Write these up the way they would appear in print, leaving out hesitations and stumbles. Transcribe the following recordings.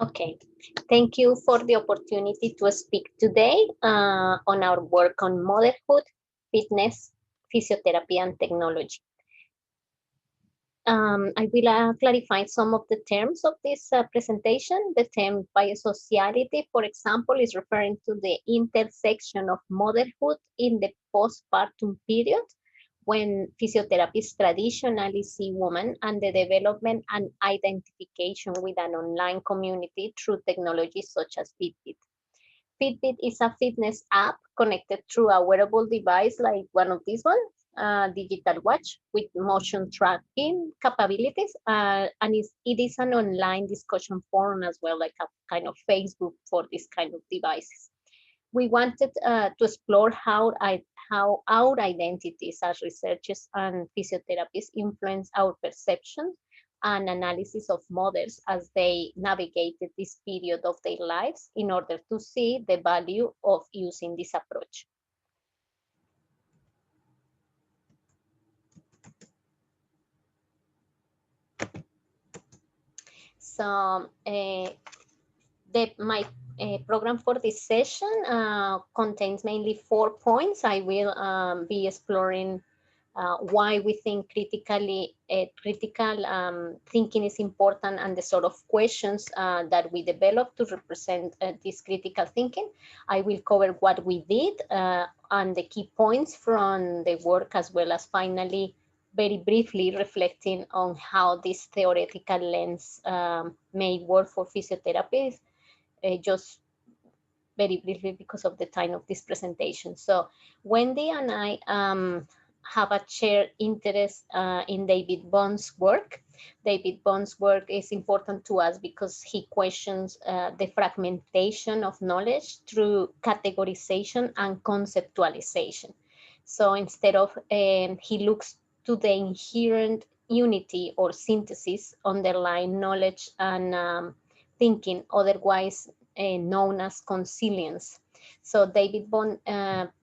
Okay, thank you for the opportunity to speak today on our work on motherhood, fitness, physiotherapy, and technology. I will clarify some of the terms of this presentation. The term biosociality, for example, is referring to the intersection of motherhood in the postpartum period when physiotherapists traditionally see women and the development and identification with an online community through technologies such as Fitbit. Fitbit is a fitness app connected through a wearable device like one of these ones, a digital watch with motion tracking capabilities, and it is an online discussion forum as well, like a kind of Facebook for this kind of devices. We wanted to explore how our identities as researchers and physiotherapists influence our perception and analysis of mothers as they navigated this period of their lives in order to see the value of using this approach. So my program for this session contains mainly 4 points. I will be exploring why we think critical thinking is important and the sort of questions that we develop to represent this critical thinking. I will cover what we did and the key points from the work, as well as finally very briefly reflecting on how this theoretical lens may work for physiotherapists, just very briefly because of the time of this presentation. So Wendy and I have a shared interest in David Bohn's work. David Bohn's work is important to us because he questions the fragmentation of knowledge through categorization and conceptualization. So instead of, he looks to the inherent unity or synthesis underlying knowledge and thinking, otherwise known as consilience. So David Bohm,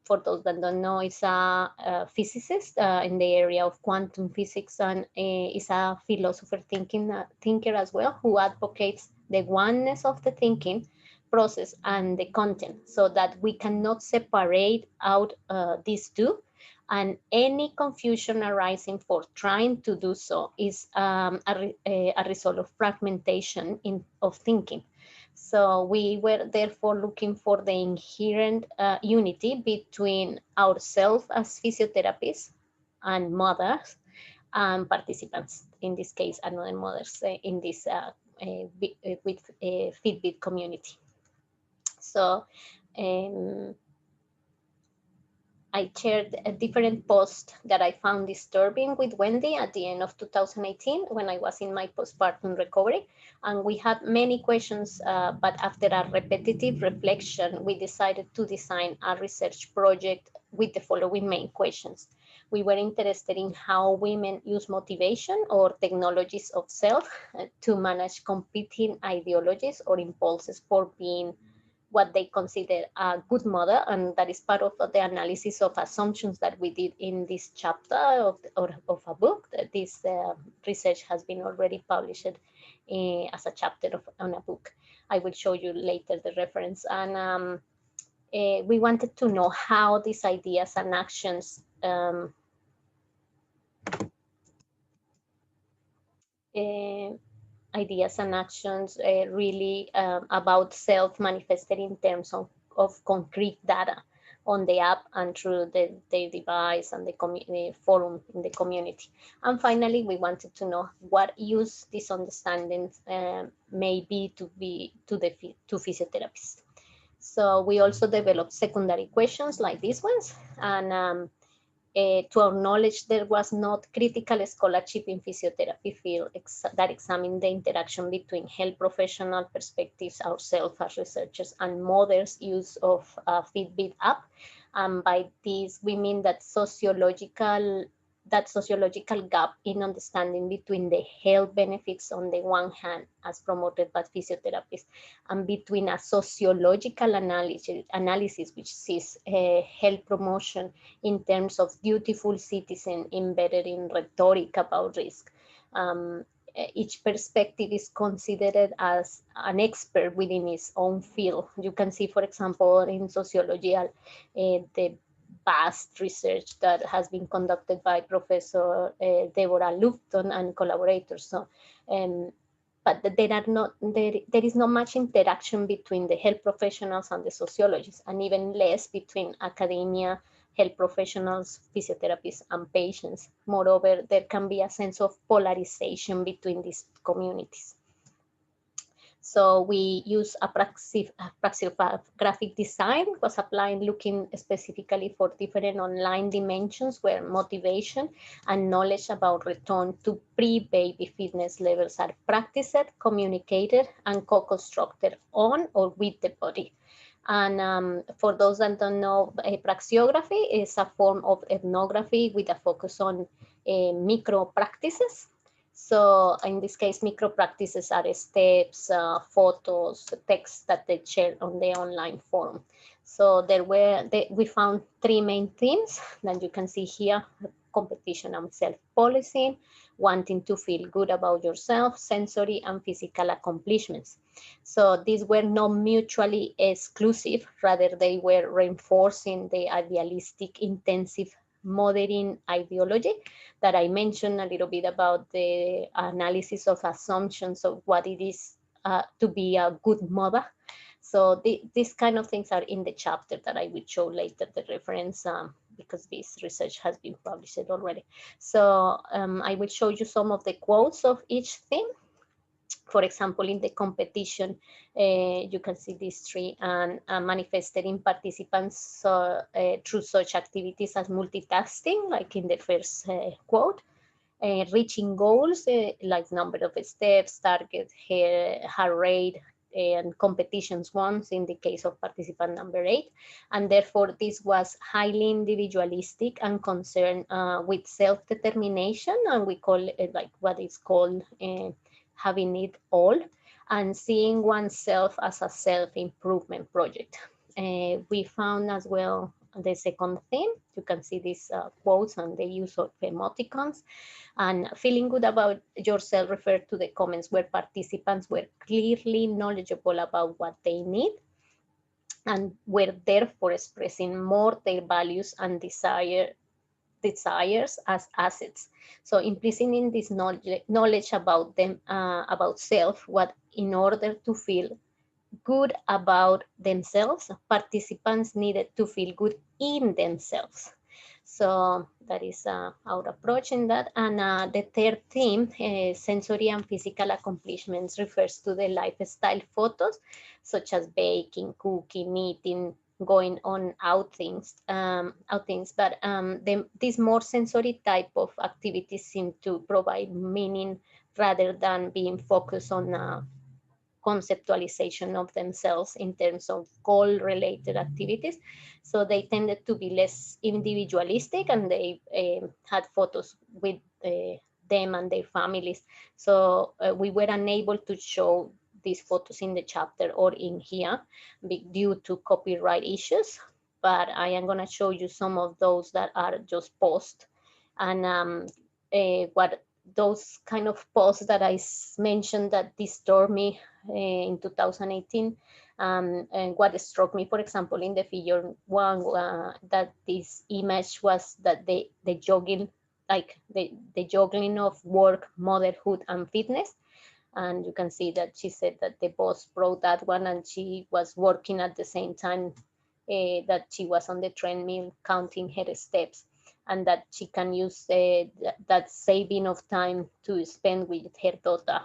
for those that don't know, is a physicist in the area of quantum physics, and is a philosopher thinker as well, who advocates the oneness of the thinking process and the content, so that we cannot separate out these two, and any confusion arising for trying to do so is a result of fragmentation of thinking. So we were therefore looking for the inherent unity between ourselves as physiotherapists and mothers and participants, in this case, another mothers in this with Fitbit community. So I shared a different post that I found disturbing with Wendy at the end of 2018 when I was in my postpartum recovery. And we had many questions, but after a repetitive reflection, we decided to design a research project with the following main questions. We were interested in how women use motivation or technologies of self to manage competing ideologies or impulses for being what they consider a good mother, and that is part of the analysis of assumptions that we did in this chapter of a book. This research has been already published as a chapter on a book. I will show you later the reference. And we wanted to know how these ideas and actions really about self manifested in terms of concrete data on the app and through the device and the forum in the community. And finally, we wanted to know what use these understandings may be to physiotherapists. So we also developed secondary questions like these ones, and to our knowledge, there was not critical scholarship in physiotherapy field that examined the interaction between health professional perspectives, ourselves as researchers, and mothers' use of Fitbit app. And by this, we mean that sociological gap in understanding between the health benefits on the one hand, as promoted by physiotherapists, and between a sociological analysis which sees health promotion in terms of dutiful citizen embedded in rhetoric about risk. each perspective is considered as an expert within its own field. You can see, for example, in sociology, the vast research that has been conducted by Professor Deborah Lupton and collaborators. So, but there is not much interaction between the health professionals and the sociologists, and even less between academia, health professionals, physiotherapists, and patients. Moreover, there can be a sense of polarization between these communities. So we use a praxilographic design, was applied looking specifically for different online dimensions where motivation and knowledge about return to pre-baby fitness levels are practiced, communicated, and co-constructed on or with the body. And for those that don't know, praxiography is a form of ethnography with a focus on micro practices. So in this case, micro practices are steps, photos, text that they share on the online forum. So we found three main themes that you can see here: competition and self-policing, wanting to feel good about yourself, sensory and physical accomplishments. So these were not mutually exclusive, rather they were reinforcing the idealistic, intensive mothering ideology that I mentioned a little bit about, the analysis of assumptions of what it is to be a good mother. So these kind of things are in the chapter that I will show later, the reference, because this research has been published already. So I will show you some of the quotes of each theme. For example, in the competition, you can see these three, and manifested in participants through such activities as multitasking, like in the first quote, reaching goals, like number of steps, target, heart rate, and competitions ones in the case of participant number 8. And therefore, this was highly individualistic and concerned with self-determination, and we call it like what is called having it all, and seeing oneself as a self-improvement project. We found as well the second theme. You can see these quotes and the use of emoticons. And feeling good about yourself referred to the comments where participants were clearly knowledgeable about what they need and were therefore expressing more their values and desires as assets. So implicit in this knowledge about them, about self, what in order to feel good about themselves, participants needed to feel good in themselves. So that is our approach in that. And the third theme, sensory and physical accomplishments, refers to the lifestyle photos, such as baking, cooking, eating, going on outings. But these more sensory type of activities seem to provide meaning rather than being focused on conceptualization of themselves in terms of goal-related activities. So they tended to be less individualistic, and they had photos with them and their families. So we were unable to show these photos in the chapter or in here due to copyright issues, but I am going to show you some of those that are just posts. And what those kind of posts that I mentioned that disturbed me in 2018, and what struck me, for example, in the figure one, that this image was that the jogging, like the juggling of work, motherhood, and fitness. And you can see that she said that the boss brought that one, and she was working at the same time that she was on the treadmill counting her steps, and that she can use that saving of time to spend with her daughter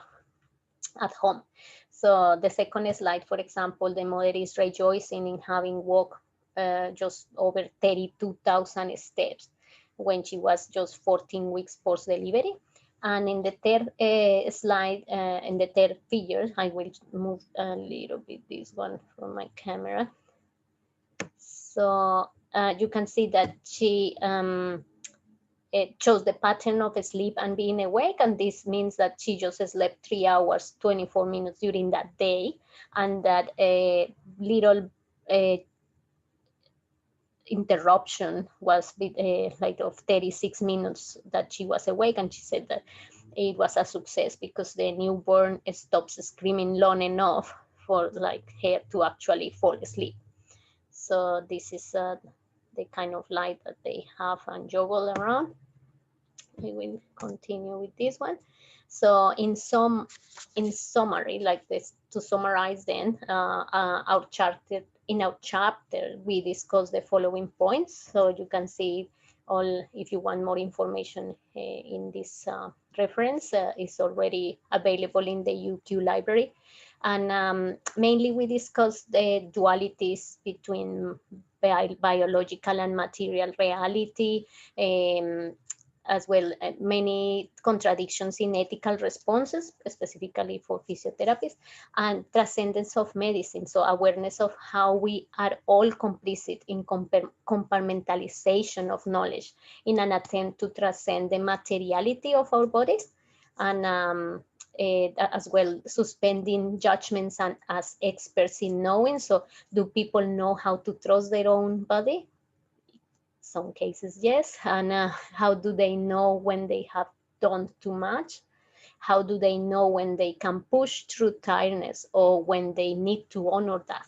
at home. So the second slide, for example, the mother is rejoicing in having walked just over 32,000 steps when she was just 14 weeks post-delivery. And in the third slide, in the third figure, I will move a little bit this one from my camera. So you can see that she it shows the pattern of sleep and being awake, and this means that she just slept 3 hours 24 minutes during that day, and that a little interruption was like of 36 minutes that she was awake. And she said that it was a success because the newborn stops screaming long enough for like her to actually fall asleep. So this is the kind of light that they have and juggle around. We will continue with this one. So in summary, like this, to summarize then, in our chapter, we discuss the following points. So you can see all, if you want more information in this reference, is already available in the UQ library. And mainly we discuss the dualities between biological and material reality, as well many contradictions in ethical responses, specifically for physiotherapists, and transcendence of medicine, so awareness of how we are all complicit in compartmentalization of knowledge in an attempt to transcend the materiality of our bodies, and as well suspending judgments and as experts in knowing. So do people know how to trust their own body? Some cases, yes. And how do they know when they have done too much? How do they know when they can push through tiredness or when they need to honor that?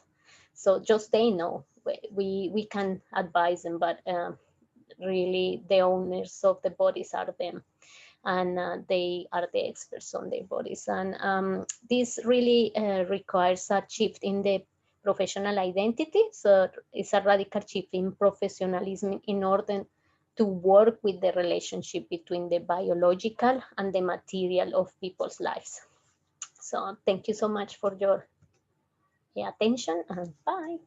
So just they know. We can advise them, but really the owners of the bodies are them, and they are the experts on their bodies. And this really requires a shift in the professional identity. So it's a radical shift in professionalism in order to work with the relationship between the biological and the material of people's lives. So thank you so much for your attention, and bye.